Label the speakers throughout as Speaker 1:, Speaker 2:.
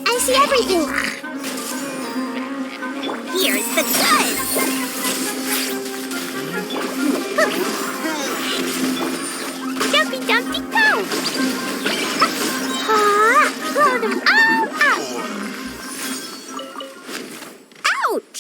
Speaker 1: I see everything. Here's the gun. Jumpy, jumpy, go! Blow them all out. Ouch!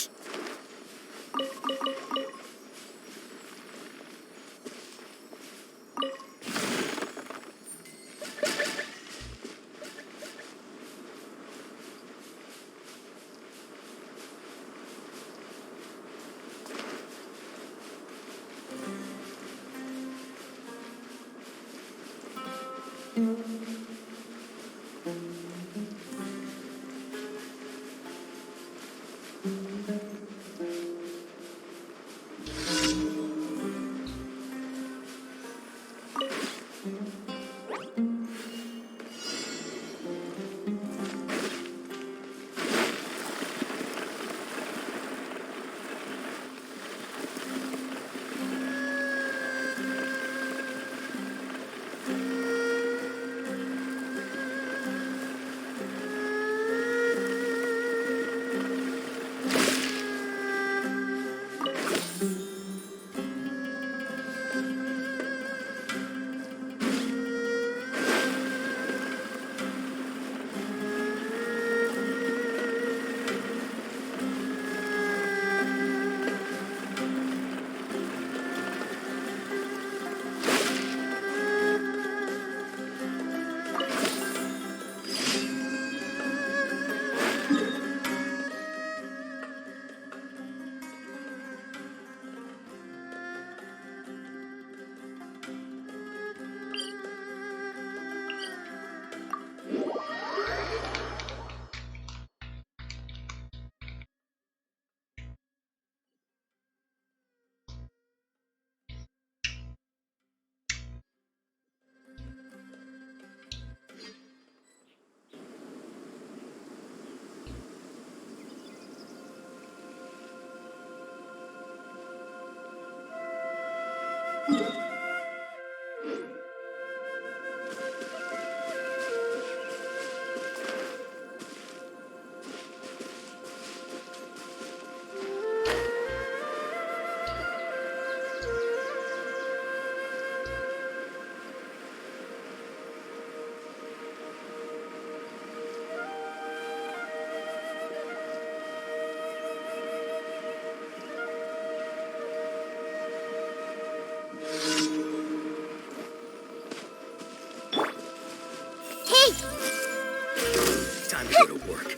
Speaker 2: Time to go to work.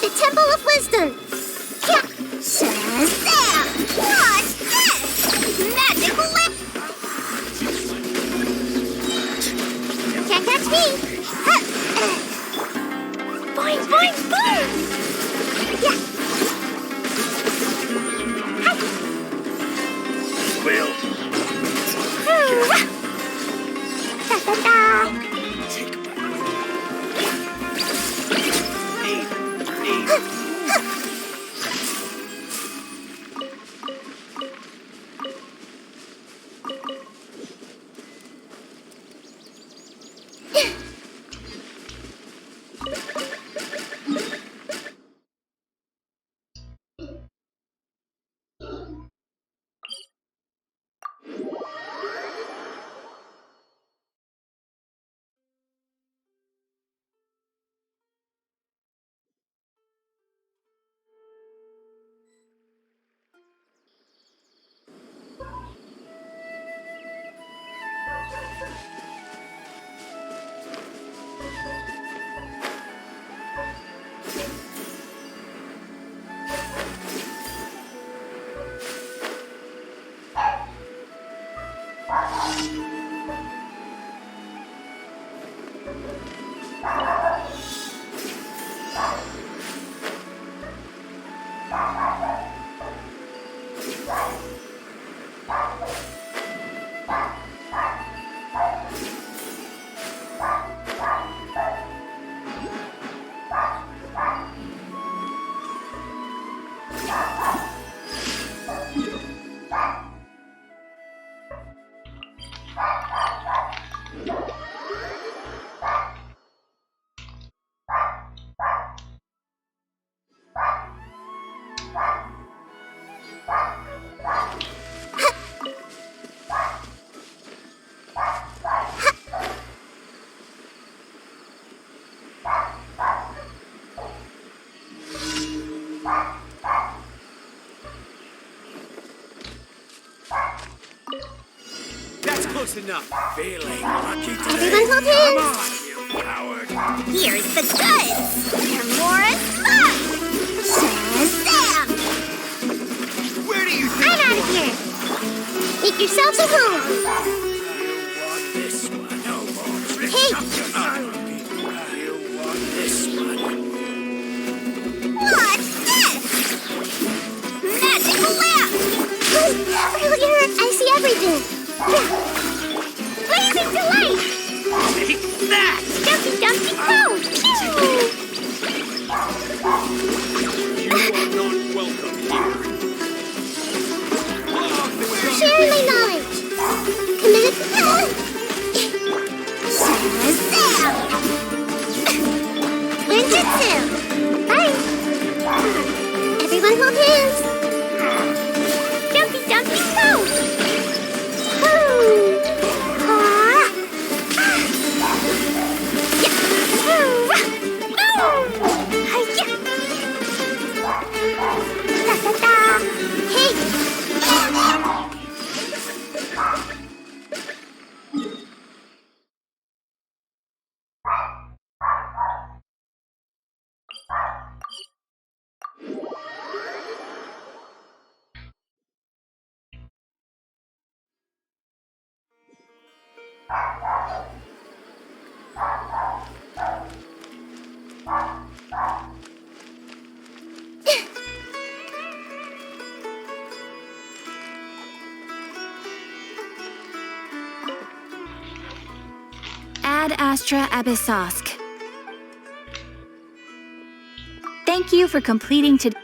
Speaker 1: The Temple of Wisdom. Shazam! What's this? Magic lamp! Can't catch me! Boing, boing, boing! Yeah!
Speaker 2: Well,
Speaker 1: Da-da-da!
Speaker 2: take Close enough. Feeling lucky today.
Speaker 1: Everyone hold
Speaker 2: Come
Speaker 1: hands.
Speaker 2: on, you coward.
Speaker 1: Here's the goods. They're more as fun. Shazam!
Speaker 2: Where do you think
Speaker 1: I'm out of here. Make yourselves at home.
Speaker 2: you want this one? No more tricks
Speaker 1: Hey.
Speaker 2: up your arm. You want this one?
Speaker 1: What's this? Magical lamp. Earlier, I see everything. Blazing delight.
Speaker 2: Take that!
Speaker 1: Dumpty dumpty go.
Speaker 2: You are not welcome here.
Speaker 1: Sharing my knowledge. Committed. Shazam! Ninjutsu. Bye. Everyone hold hands. Dumpty dumpty go. Woo. Ah. Ah. Yeah. Woo. Woo. Hi-ya. Da da da. Hey.
Speaker 3: Ad Astra Abyssosque. Thank you for completing today.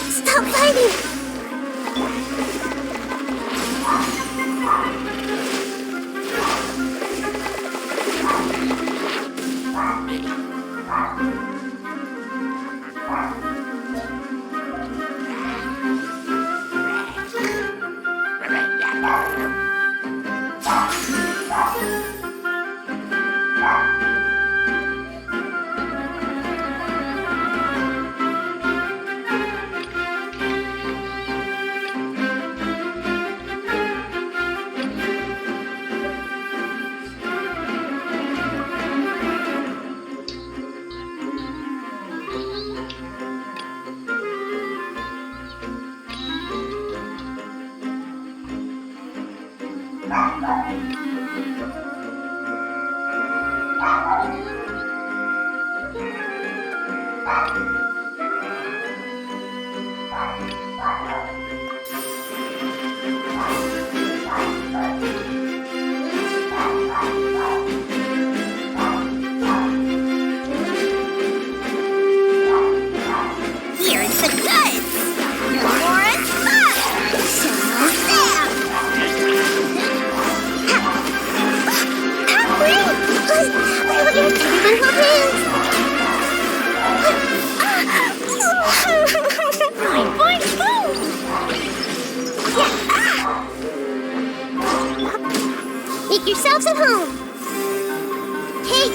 Speaker 1: Stop fighting! Here's the goods! Laura's Mug! Shazam! Great! Look at everyone boing, boing, boom! Yeah. Make yourselves at home. Hey!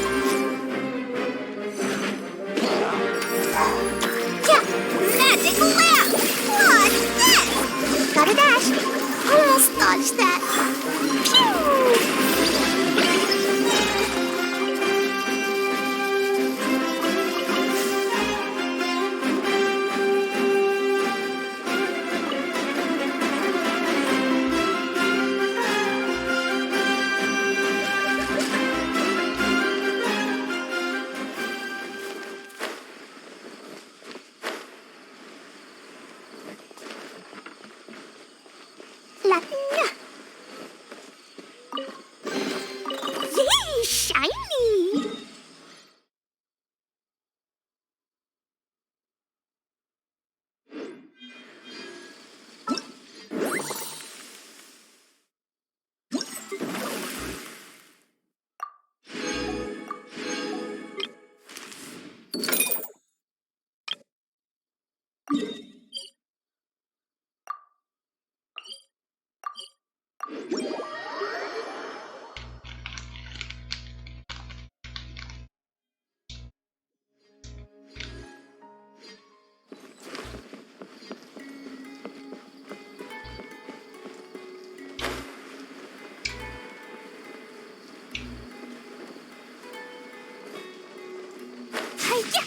Speaker 1: Yeah, magic lamp! What's this? Gotta dash. Almost dodged that. Pew! La Yay, shiny! Hi-ya!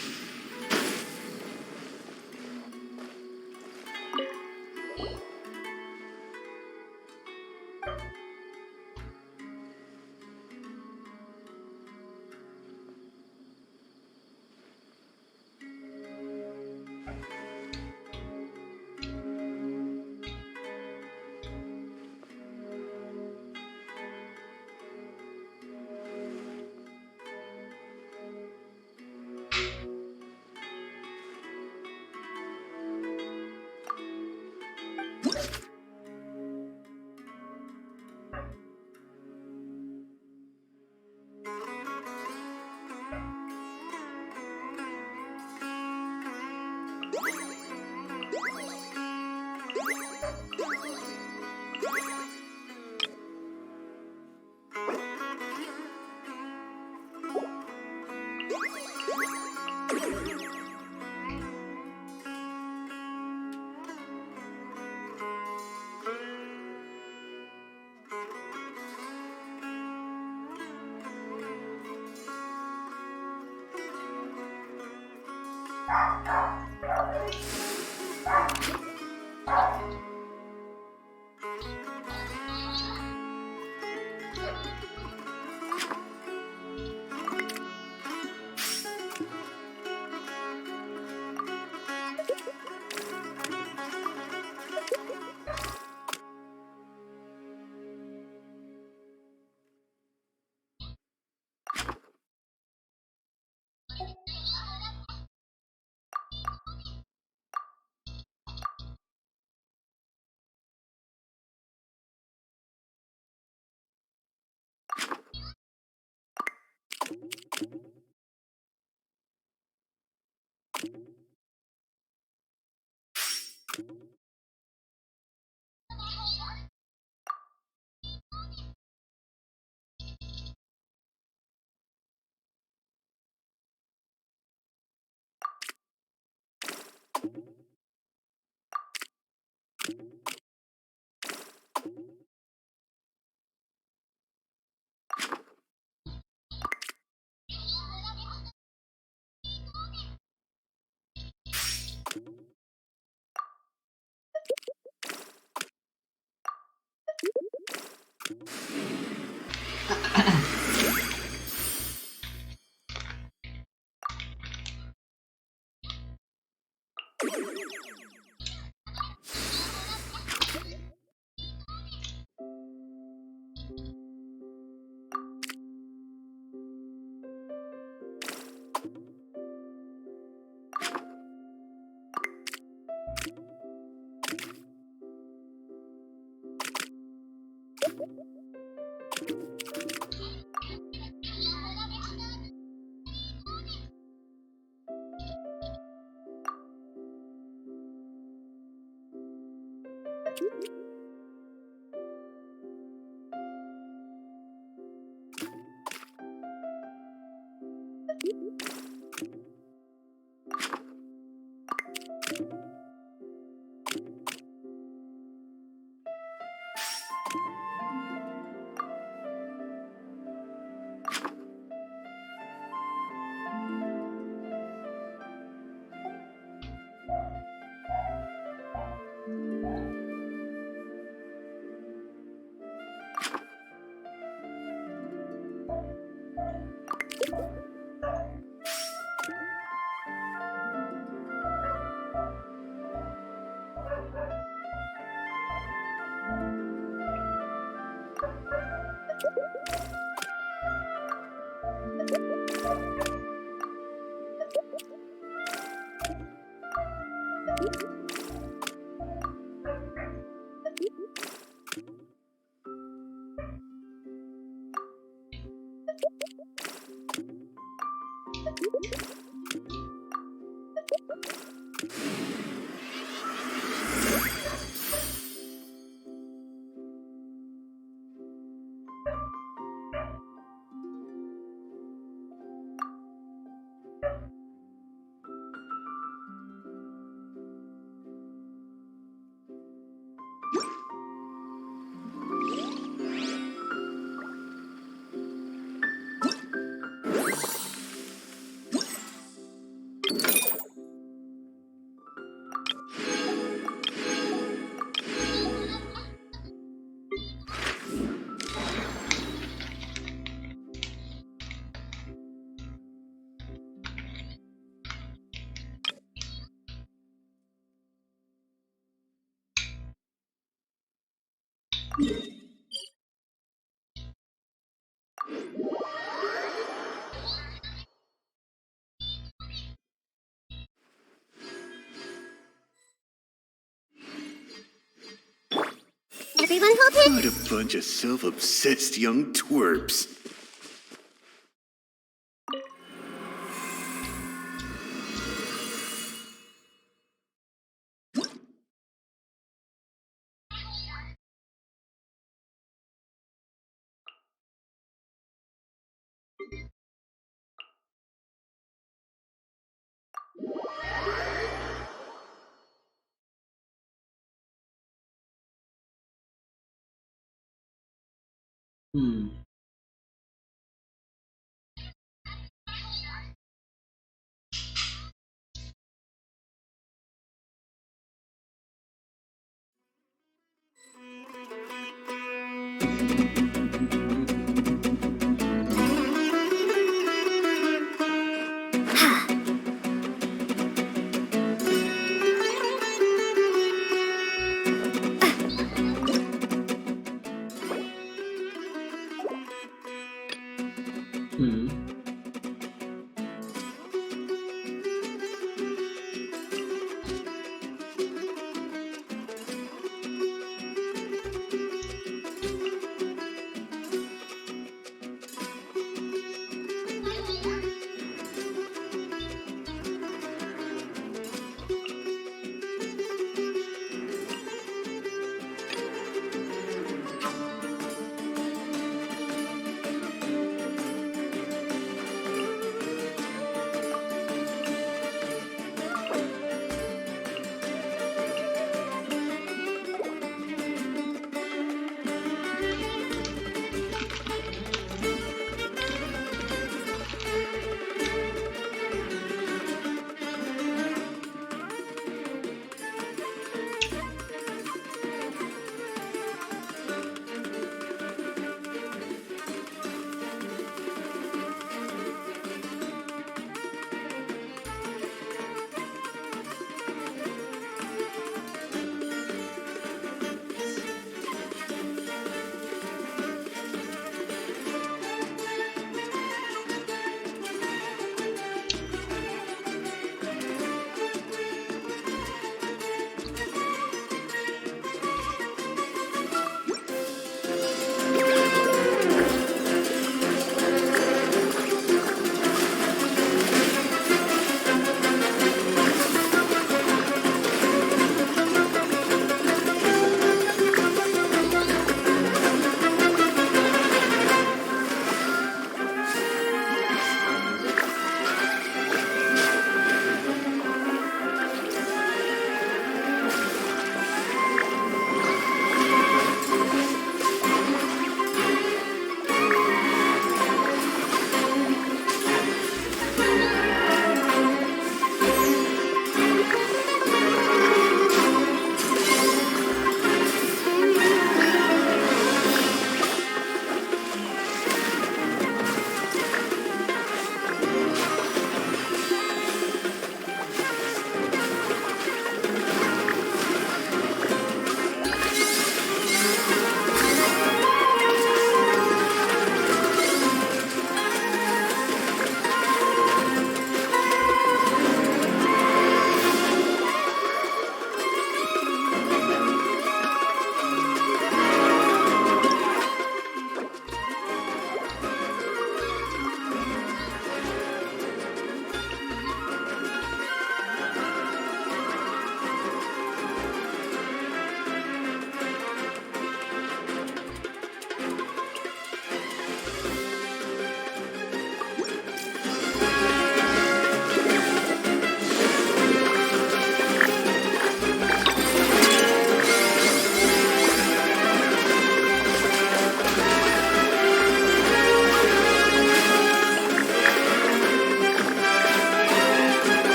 Speaker 1: Everyone hold it.
Speaker 4: What a bunch of self-obsessed young twerps.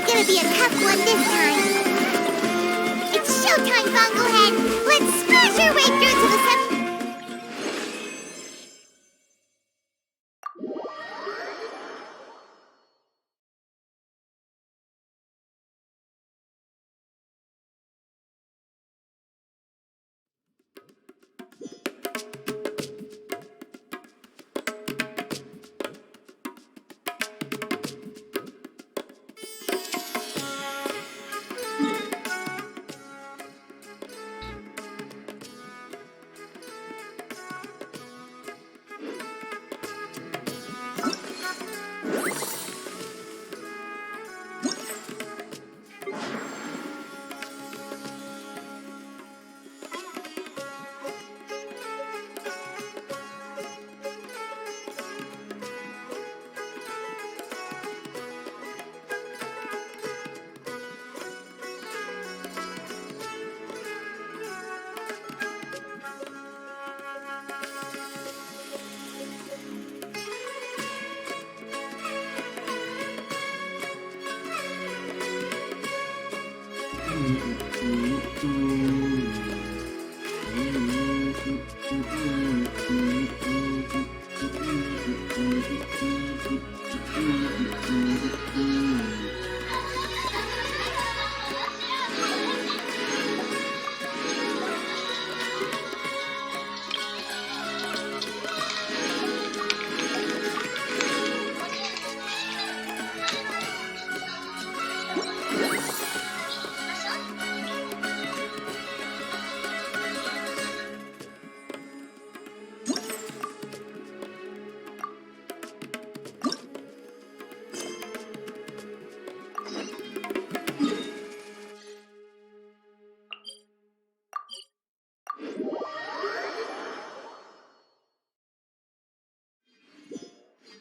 Speaker 1: gonna be a tough one this time. It's showtime, Bonglehead! Let's smash our way through to the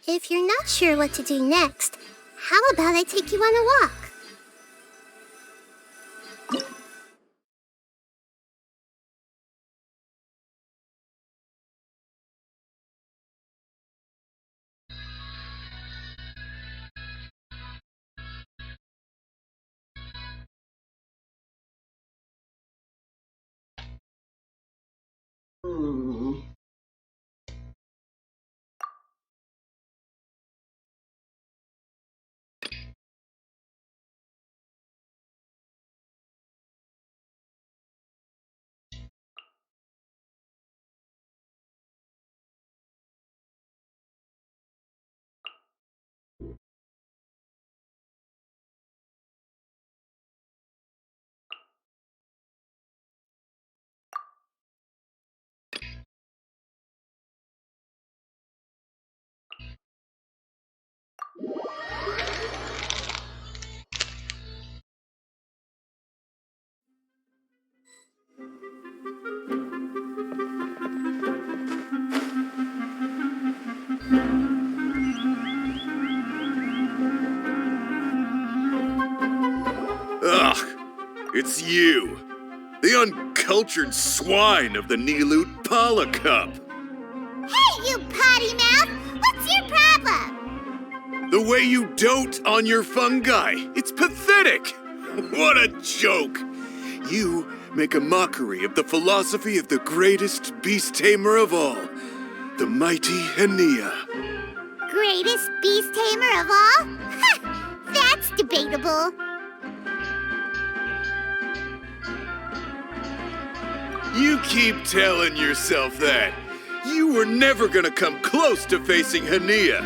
Speaker 1: If you're not sure what to do next, how about I take you on a walk?
Speaker 4: Ugh, it's you. The uncultured swine of the Niloot Pala Cup.
Speaker 1: Hey, you potty mouth! What's your problem?
Speaker 4: The way you dote on your fungi. It's pathetic. What a joke. You make a mockery of the philosophy of the greatest beast tamer of all, the mighty Henia.
Speaker 1: Greatest beast tamer of all? Ha! That's debatable.
Speaker 4: You keep telling yourself that. You were never gonna come close to facing Henia.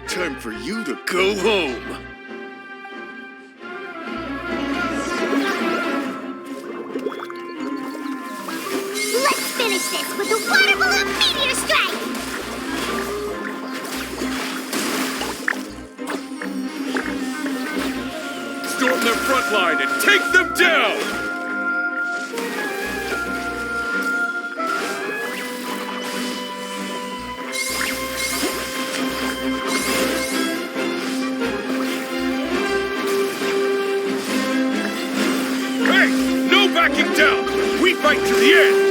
Speaker 4: Time for you to go home.
Speaker 1: Let's finish this with a water balloon meteor strike!
Speaker 4: Storm their front line and take them down! Hey! No backing down! We fight to the end!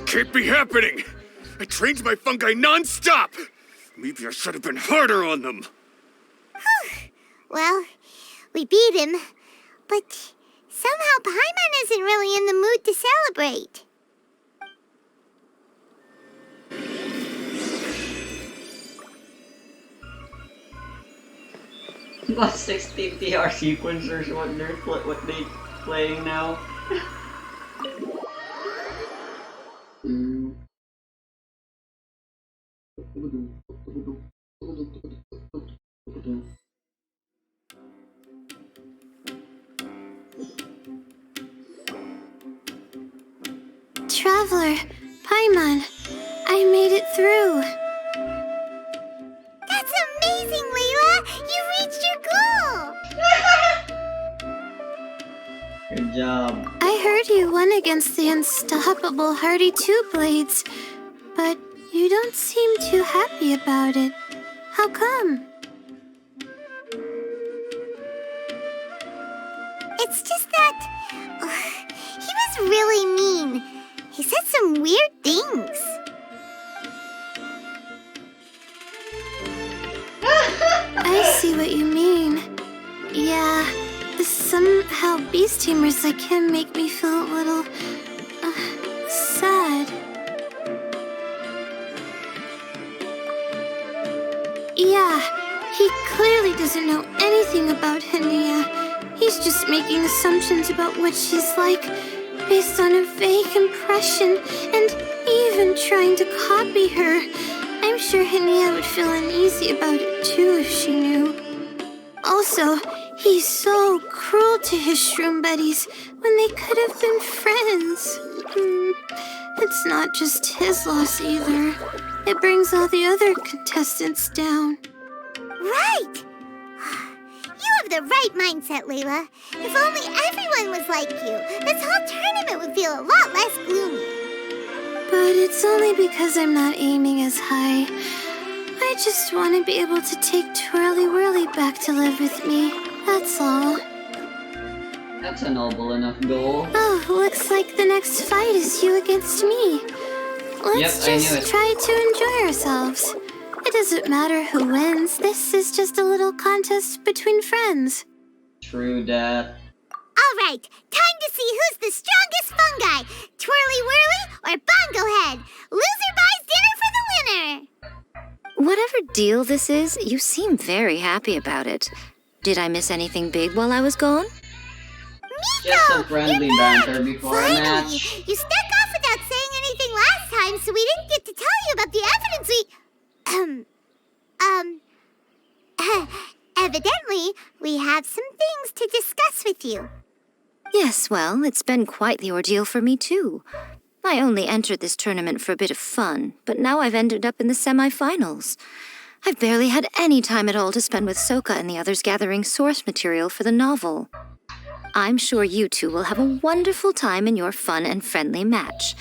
Speaker 4: Can't be happening! I trained my fungi non-stop! Maybe I should have been harder on them.
Speaker 1: Well, we beat him, but somehow Paimon isn't really in the mood to celebrate.
Speaker 5: What 16 TR sequencers what they playing now?
Speaker 1: Traveler, Paimon, I made it through. That's amazing, Layla! You reached your goal!
Speaker 5: Good job.
Speaker 1: I heard you won against the unstoppable Hardy Two-Blades, but you don't seem too happy about it. How come? It's just that he was really mean. He said some weird things. I see what you mean. Yeah, somehow beast tamers like him make me feel a little sad. Yeah, he clearly doesn't know anything about Henia. He's just making assumptions about what she's like based on a vague impression and even trying to copy her. I'm sure Henia would feel uneasy about it too if she knew. Also, He's so cruel to his shroom buddies when they could have been friends. It's not just his loss either. It brings all the other contestants down.
Speaker 6: Right! You have the right mindset, Layla. If only everyone was like you, this whole tournament would feel a lot less gloomy.
Speaker 1: But it's only because I'm not aiming as high. I just want to be able to take Twirly Whirly back to live with me. That's all.
Speaker 5: That's a noble enough goal.
Speaker 1: Oh, looks like the next fight is you against me. Let's
Speaker 5: Yep, I knew it.
Speaker 1: just try to enjoy ourselves. It doesn't matter who wins. This is just a little contest between friends.
Speaker 5: True that.
Speaker 6: All right, time to see who's the strongest fungi, Twirly Whirly or Bongo Head. Loser buys dinner for the winner.
Speaker 7: Whatever deal this is, you seem very happy about it. Did I miss anything big while I was gone?
Speaker 5: Just some friendly
Speaker 6: you're back.
Speaker 5: banter before a
Speaker 6: Finally,
Speaker 5: match.
Speaker 6: you snuck off without saying anything last time, so we didn't get to tell you about the evidence evidently, we have some things to discuss with you.
Speaker 7: Yes, well, it's been quite the ordeal for me, too. I only entered this tournament for a bit of fun, but now I've ended up in the semi-finals. I've barely had any time at all to spend with Soka and the others gathering source material for the novel. I'm sure you two will have a wonderful time in your fun and friendly match.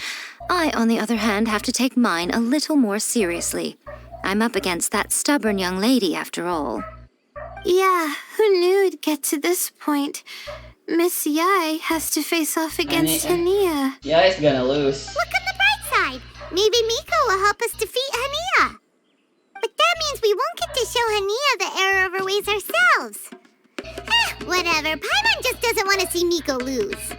Speaker 7: I, on the other hand, have to take mine a little more seriously. I'm up against that stubborn young lady, after all.
Speaker 1: Yeah, who knew it'd get to this point? Miss Yai has to face off against Hania.
Speaker 5: Yeah, he's gonna lose.
Speaker 6: Look on the bright side. Maybe Miko will help us defeat Hania. But that means we won't get to show Hania the error of our ways ourselves. Whatever. Paimon just doesn't want to see Miko lose.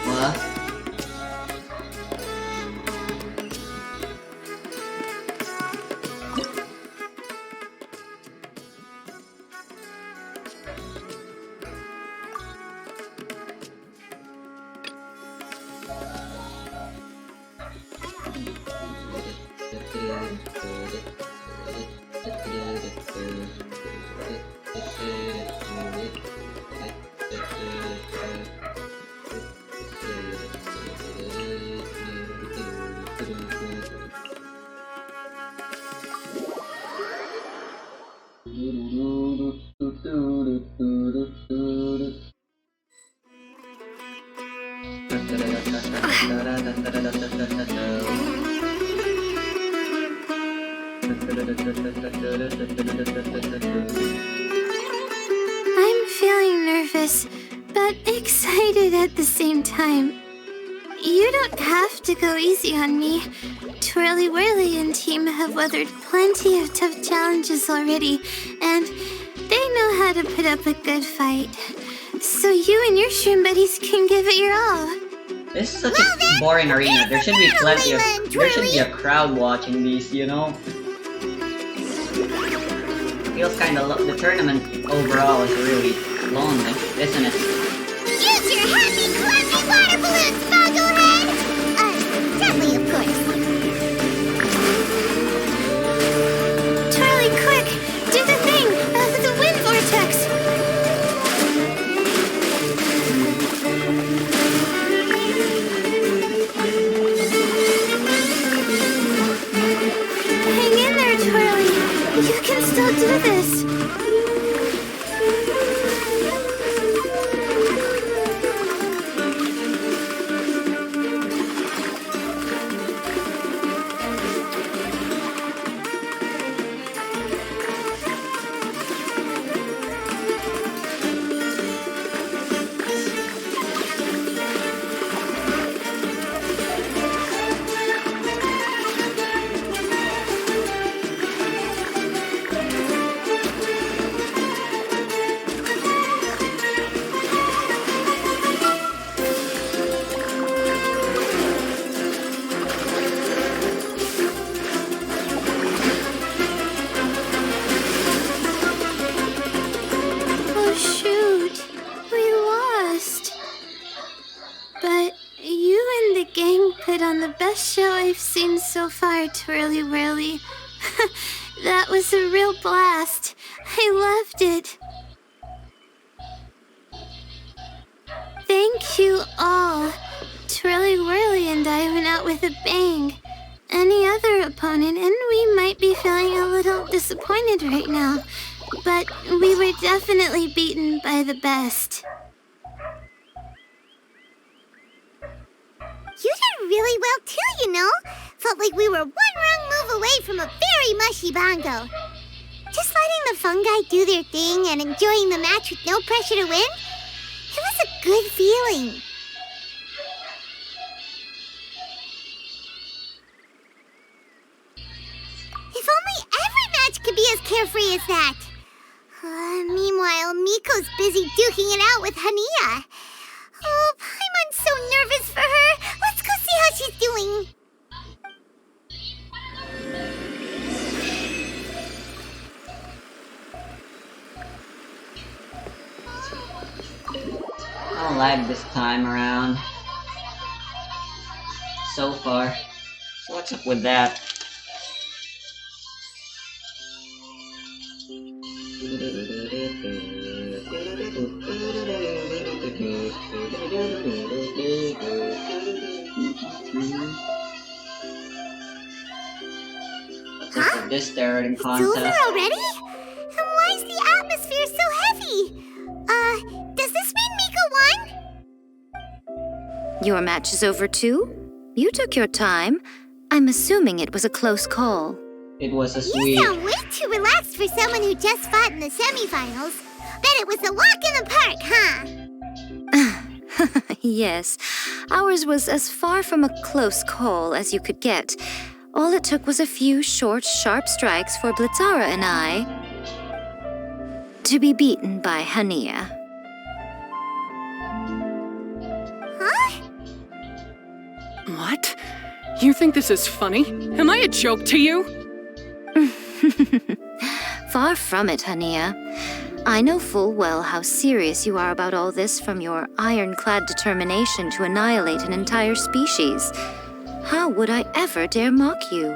Speaker 5: What?
Speaker 1: I'm feeling nervous, but excited at the same time. You don't have to go easy on me. Twirly Whirly and team have weathered plenty of tough challenges already, and they know how to put up a good fight. So you and your shroom buddies can give it your all.
Speaker 5: This is such a boring arena. There should be plenty of. There should be a crowd watching these, you know? Feels kinda the tournament overall is really lonely, isn't it?
Speaker 6: Use your happy, clappy water balloons, Bongo Head! Gently, of course.
Speaker 1: Twirly, quick! Do the thing! The wind vortex! Hang in there, Twirly! You can still do this! Twirly Whirly. That was a real blast. I loved it. Thank you all. Twirly Whirly and I went out with a bang. Any other opponent, and we might be feeling a little disappointed right now, but we were definitely beaten by the best.
Speaker 6: You did really well too, you know. Felt like we were one wrong move away from a very mushy bongo. Just letting the fungi do their thing and enjoying the match with no pressure to win, it was a good feeling. If only every match could be as carefree as that. Meanwhile, Miko's busy duking it out with Hania. Oh, Paimon's so nervous for her. Let's go see how she's doing.
Speaker 5: Don't lag this time around. So far. So what's up with that?
Speaker 6: Huh?
Speaker 5: This starting
Speaker 6: It's
Speaker 5: contest.
Speaker 6: over already? And why is the atmosphere so heavy? Does this mean Miko won?
Speaker 7: Your match is over too? You took your time. I'm assuming it was a close call.
Speaker 5: It was a
Speaker 6: You
Speaker 5: sweep.
Speaker 6: sound way too relaxed for someone who just fought in the semifinals. Bet it was a walk in the park, huh?
Speaker 7: Yes, ours was as far from a close call as you could get. All it took was a few short, sharp strikes for Blitzara and I to be beaten by Hania.
Speaker 6: Huh?
Speaker 8: What? You think this is funny? Am I a joke to you?
Speaker 7: Far from it, Hania. I know full well how serious you are about all this, from your ironclad determination to annihilate an entire species. How would I ever dare mock you?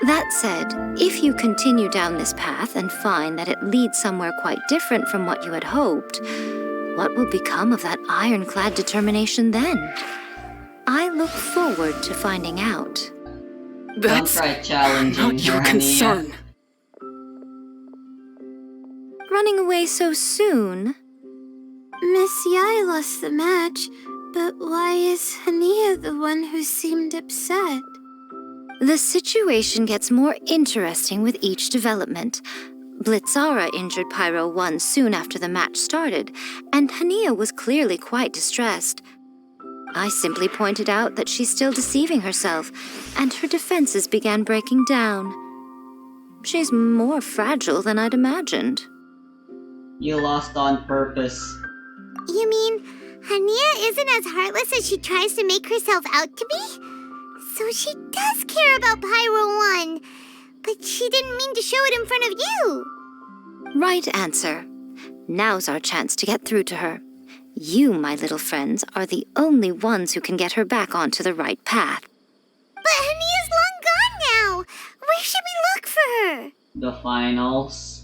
Speaker 7: That said, if you continue down this path and find that it leads somewhere quite different from what you had hoped, what will become of that ironclad determination then? I look forward to finding out.
Speaker 8: That's
Speaker 5: Don't try challenging
Speaker 8: not your
Speaker 5: her, Hania.
Speaker 8: concern.
Speaker 7: Running away so soon?
Speaker 1: Miss Yai lost the match, but why is Hania the one who seemed upset?
Speaker 7: The situation gets more interesting with each development. Blitzara injured Pyro 1 soon after the match started, and Hania was clearly quite distressed. I simply pointed out that she's still deceiving herself, and her defenses began breaking down. She's more fragile than I'd imagined.
Speaker 5: You lost on purpose.
Speaker 6: You mean Hania isn't as heartless as she tries to make herself out to be? So she does care about Pyro 1, but she didn't mean to show it in front of you.
Speaker 7: Right answer. Now's our chance to get through to her. You, my little friends, are the only ones who can get her back onto the right path.
Speaker 6: But Hania's long gone now. Where should we look for her?
Speaker 5: The finals.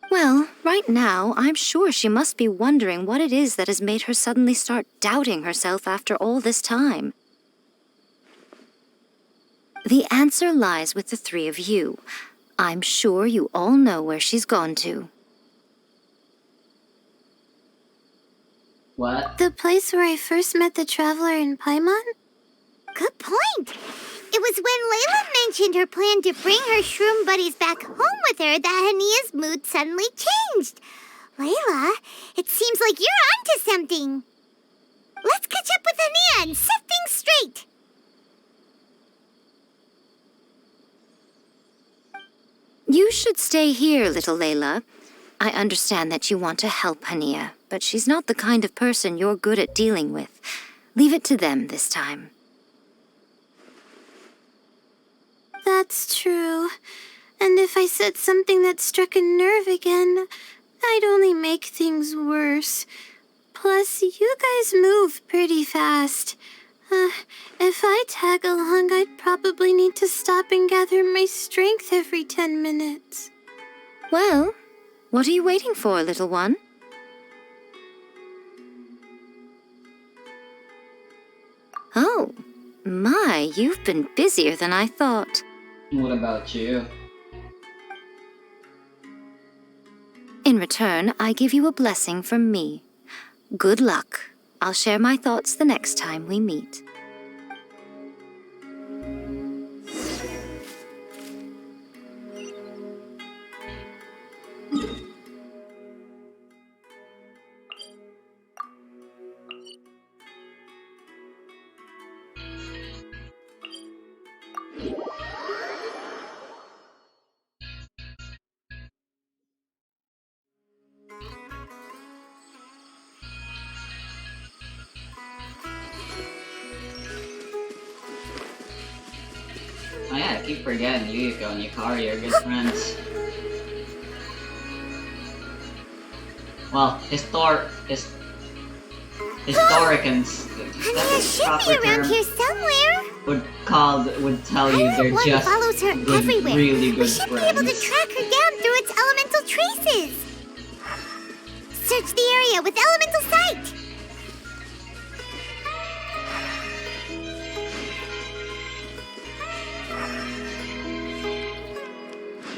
Speaker 7: Well, right now, I'm sure she must be wondering what it is that has made her suddenly start doubting herself after all this time. The answer lies with the three of you. I'm sure you all know where she's gone to.
Speaker 5: What?
Speaker 1: The place where I first met the traveler in Paimon?
Speaker 6: Good point. It was when Layla mentioned her plan to bring her shroom buddies back home with her that Hania's mood suddenly changed. Layla, it seems like you're onto something. Let's catch up with Hania and set things straight.
Speaker 7: You should stay here, little Layla. I understand that you want to help Hania, but she's not the kind of person you're good at dealing with. Leave it to them this time.
Speaker 1: That's true. And if I said something that struck a nerve again, I'd only make things worse. Plus, you guys move pretty fast. If I tag along, I'd probably need to stop and gather my strength every 10 minutes.
Speaker 7: Well, what are you waiting for, little one? Oh, my, you've been busier than I thought.
Speaker 5: What about you?
Speaker 7: In return, I give you a blessing from me. Good luck. I'll share my thoughts the next time we meet.
Speaker 5: Oh yeah, I keep forgetting Yuyuko and Yukari are good friends. Well, historicans.
Speaker 6: Hania should be around here somewhere.
Speaker 5: Would tell you they're
Speaker 6: One
Speaker 5: just
Speaker 6: follows her
Speaker 5: good,
Speaker 6: everywhere.
Speaker 5: really good
Speaker 6: We should
Speaker 5: friends.
Speaker 6: be able to track her down through its elemental traces. Search the area with elemental sight.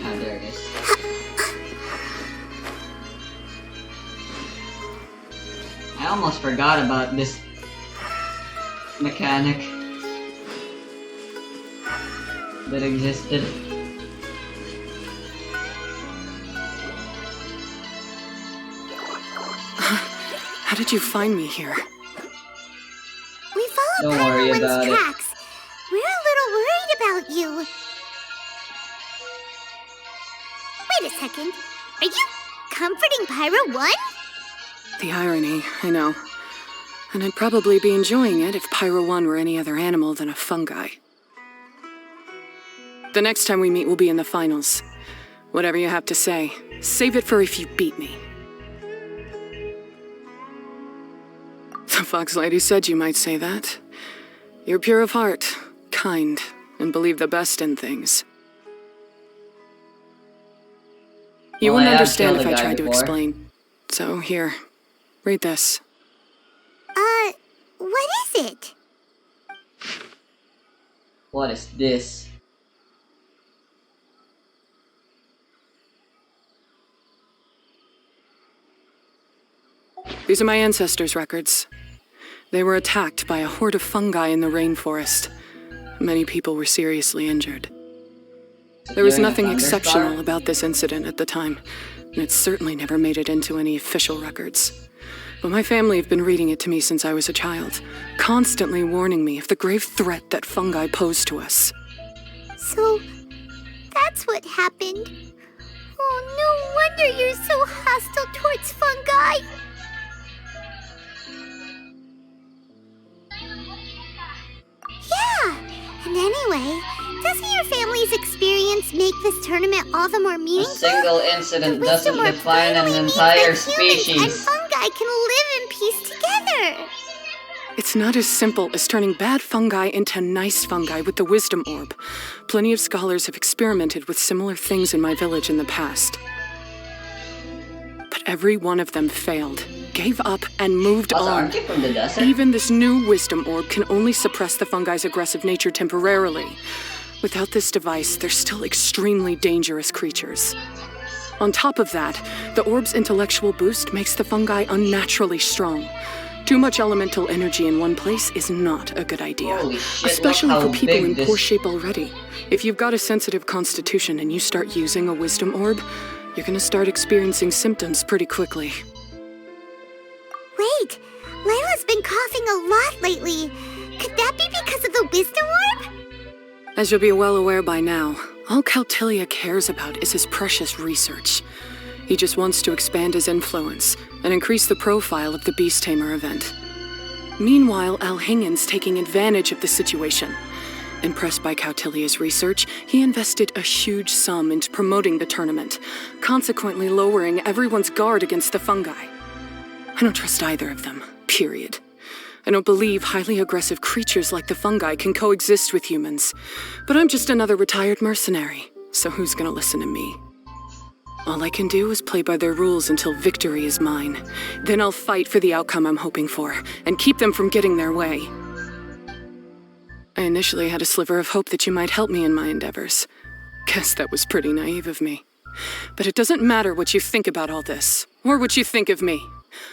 Speaker 5: Ah, there it is. I almost forgot about this mechanic that existed.
Speaker 8: How did you find me here?
Speaker 6: We followed
Speaker 5: Don't worry
Speaker 6: Pyro
Speaker 5: about
Speaker 6: One's
Speaker 5: it.
Speaker 6: tracks. We're a little worried about you. Wait a second. Are you comforting Pyro One?
Speaker 8: The irony, I know. And I'd probably be enjoying it if Pyro 1 were any other animal than a fungi. The next time we meet will be in the finals. Whatever you have to say, save it for if you beat me. The Fox Lady said you might say that. You're pure of heart, kind, and believe the best in things. You
Speaker 5: Well,
Speaker 8: wouldn't
Speaker 5: I have
Speaker 8: understand
Speaker 5: killed
Speaker 8: if
Speaker 5: a
Speaker 8: I
Speaker 5: guy
Speaker 8: tried to
Speaker 5: before.
Speaker 8: explain. So here, read this.
Speaker 6: What is it?
Speaker 5: What is this?
Speaker 8: These are my ancestors' records. They were attacked by a horde of fungi in the rainforest. Many people were seriously injured. There was
Speaker 5: During a
Speaker 8: nothing
Speaker 5: thunderstorm?
Speaker 8: exceptional about this incident at the time, and it certainly never made it into any official records. But my family have been reading it to me since I was a child, constantly warning me of the grave threat that fungi pose to us.
Speaker 6: So, that's what happened. Oh, no wonder you're so hostile towards fungi. Yeah, and anyway, doesn't your family's experience make this tournament all the more
Speaker 5: A
Speaker 6: meaningful?
Speaker 5: single incident
Speaker 6: The
Speaker 5: doesn't
Speaker 6: wisdom orb
Speaker 5: define an
Speaker 6: finally means
Speaker 5: entire
Speaker 6: that humans
Speaker 5: species.
Speaker 6: and fungi can live in peace together.
Speaker 8: It's not as simple as turning bad fungi into nice fungi with the wisdom orb. Plenty of scholars have experimented with similar things in my village in the past. But every one of them failed, gave up, and moved
Speaker 5: Also,
Speaker 8: on.
Speaker 5: aren't you from the desert?
Speaker 8: Even this new wisdom orb can only suppress the fungi's aggressive nature temporarily. Without this device, they're still extremely dangerous creatures. On top of that, the orb's intellectual boost makes the fungi unnaturally strong. Too much elemental energy in one place is not a good idea.
Speaker 5: Holy shit,
Speaker 8: Especially
Speaker 5: look
Speaker 8: for
Speaker 5: how
Speaker 8: people
Speaker 5: big
Speaker 8: in
Speaker 5: this-
Speaker 8: poor shape already. If you've got a sensitive constitution and you start using a wisdom orb, you're gonna start experiencing symptoms pretty quickly.
Speaker 6: Wait, Layla's been coughing a lot lately. Could that be because of the wisdom orb?
Speaker 8: As you'll be well aware by now, all Caltilia cares about is his precious research. He just wants to expand his influence and increase the profile of the Beast Tamer event. Meanwhile, Alhingen's taking advantage of the situation. Impressed by Cautilia's research, he invested a huge sum into promoting the tournament, consequently lowering everyone's guard against the fungi. I don't trust either of them, period. I don't believe highly aggressive creatures like the fungi can coexist with humans. But I'm just another retired mercenary, so who's gonna listen to me? All I can do is play by their rules until victory is mine. Then I'll fight for the outcome I'm hoping for, and keep them from getting their way. I initially had a sliver of hope that you might help me in my endeavors. Guess that was pretty naive of me. But it doesn't matter what you think about all this, or what you think of me.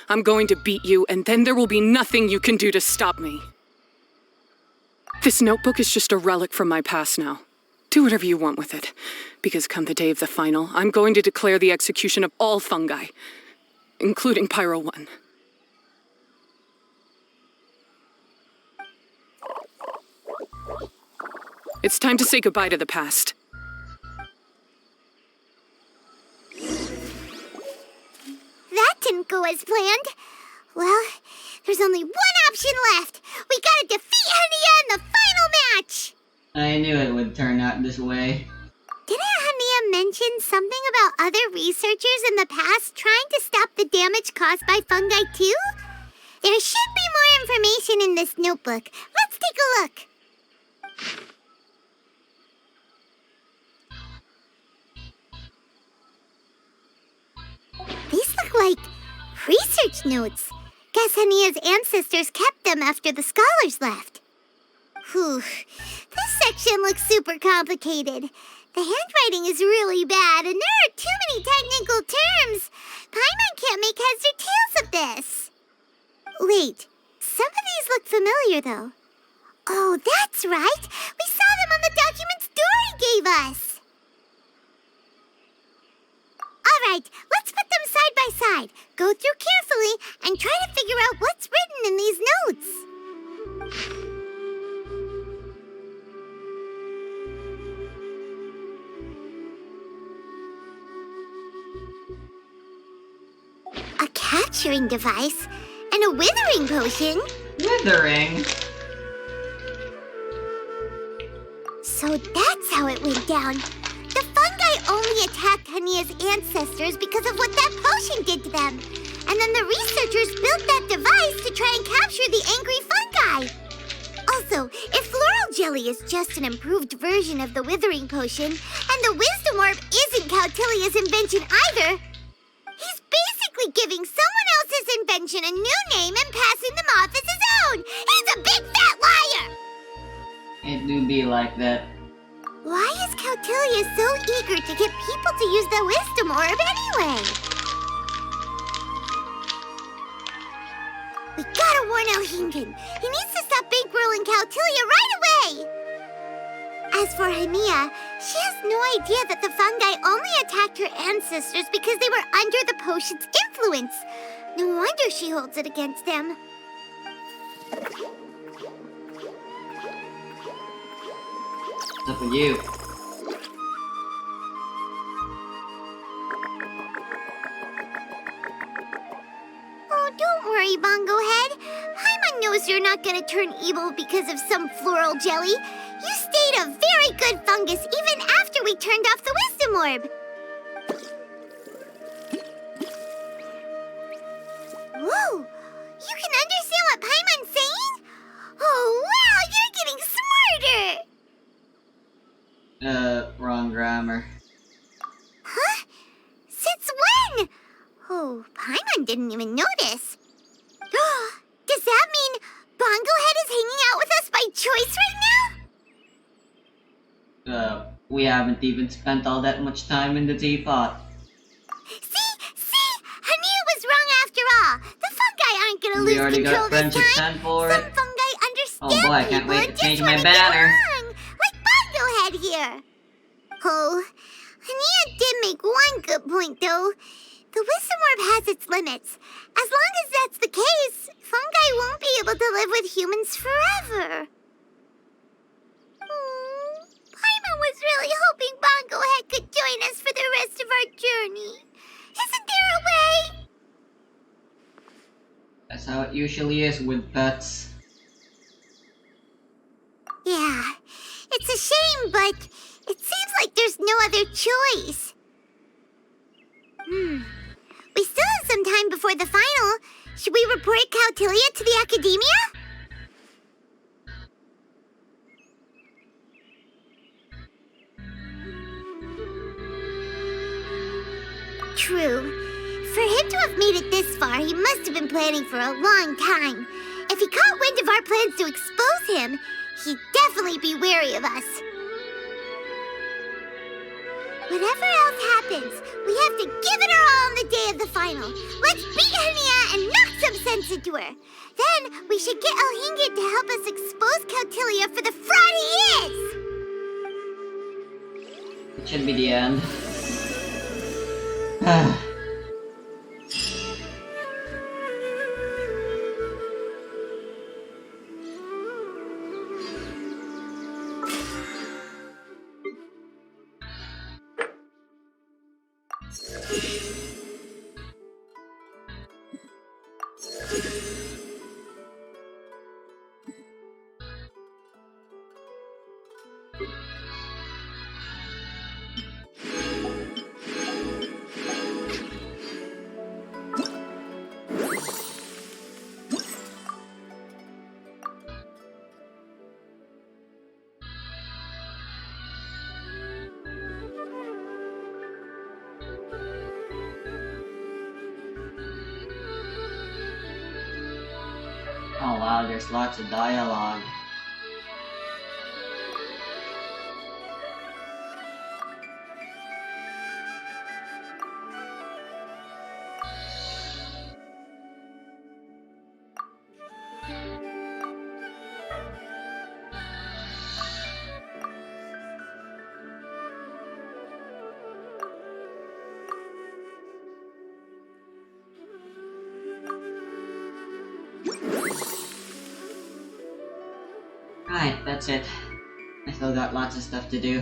Speaker 8: I'm going to beat you, and then there will be nothing you can do to stop me. This notebook is just a relic from my past now. Do whatever you want with it, because come the day of the final, I'm going to declare the execution of all fungi, including Pyro 1. It's time to say goodbye to the past.
Speaker 6: That didn't go as planned. Well, there's only one option left. We gotta defeat Hania in the final match!
Speaker 5: I knew it would turn out this way.
Speaker 6: Didn't Hania mention something about other researchers in the past trying to stop the damage caused by fungi too? There should be more information in this notebook. Let's take a look. These look like research notes. Guess Hania's ancestors kept them after the scholars left. Whew. This section looks super complicated. The handwriting is really bad, and there are too many technical terms. Paimon can't make heads or tails of this. Wait, some of these look familiar, though. Oh, that's right. We saw them on the documents Dory gave us. All right, let's put them side by side. Go through carefully and try to figure out what's written in these notes. A capturing device and a withering potion.
Speaker 5: Withering?
Speaker 6: So that's how it went down. The fungi only attacked Hania's ancestors because of what that potion did to them. And then the researchers built that device to try and capture the angry fungi. Also, if floral jelly is just an improved version of the withering potion, and the wisdom orb isn't Cautilia's invention either, he's basically giving someone else's invention a new name and passing them off as his own. He's a big fat liar!
Speaker 5: It do be like that.
Speaker 6: Why is Cautilia so eager to get people to use the wisdom orb anyway? We gotta warn Elhingen. He needs to stop bankrolling Cautilia right away! As for Hania, she has no idea that the fungi only attacked her ancestors because they were under the potion's influence. No wonder she holds it against them.
Speaker 5: What's up with you?
Speaker 6: Oh, don't worry, Bongo Head. Paimon knows you're not gonna turn evil because of some floral jelly. You stayed a very good fungus even after we turned off the wisdom orb. Whoa! You can understand what Paimon's saying? Oh, wow! You're getting smarter!
Speaker 5: Wrong grammar.
Speaker 6: Huh? Since when? Oh, Paimon didn't even notice. Does that mean Bongo Head is hanging out with us by choice right now?
Speaker 5: We haven't even spent all that much time in the teapot.
Speaker 6: See? Hania was wrong after all. The fungi aren't gonna lose
Speaker 5: We already
Speaker 6: control
Speaker 5: got
Speaker 6: this
Speaker 5: friendship
Speaker 6: time.
Speaker 5: sent for
Speaker 6: Some
Speaker 5: it.
Speaker 6: fungi understand
Speaker 5: Oh boy, I can't
Speaker 6: people
Speaker 5: wait
Speaker 6: and
Speaker 5: to change
Speaker 6: just
Speaker 5: my
Speaker 6: wanna get
Speaker 5: banner.
Speaker 6: along, like Bongo Head here. Oh, Hania did make one good point, though. The wisdom orb has its limits. As long as that's the case, fungi won't be able to live with humans forever. Paimon was really hoping Bongo Head could join us for the rest of our journey. Isn't there a way?
Speaker 5: That's how it usually is with pets.
Speaker 6: Yeah, it's a shame, but it seems like there's no other choice. We still have some time before the final. Should we report Cautilia to the academia? true. For him to have made it this far, he must have been planning for a long time. If he caught wind of our plans to expose him, he'd definitely be wary of us. Whatever else happens, we have to give it our all on the day of the final. Let's beat Hania and knock some sense into her. Then we should get Elhingid to help us expose Kautilya for the fraud he is!
Speaker 5: It should be the end. Oh wow, there's lots of dialogue. Right, that's it. I still got lots of stuff to do.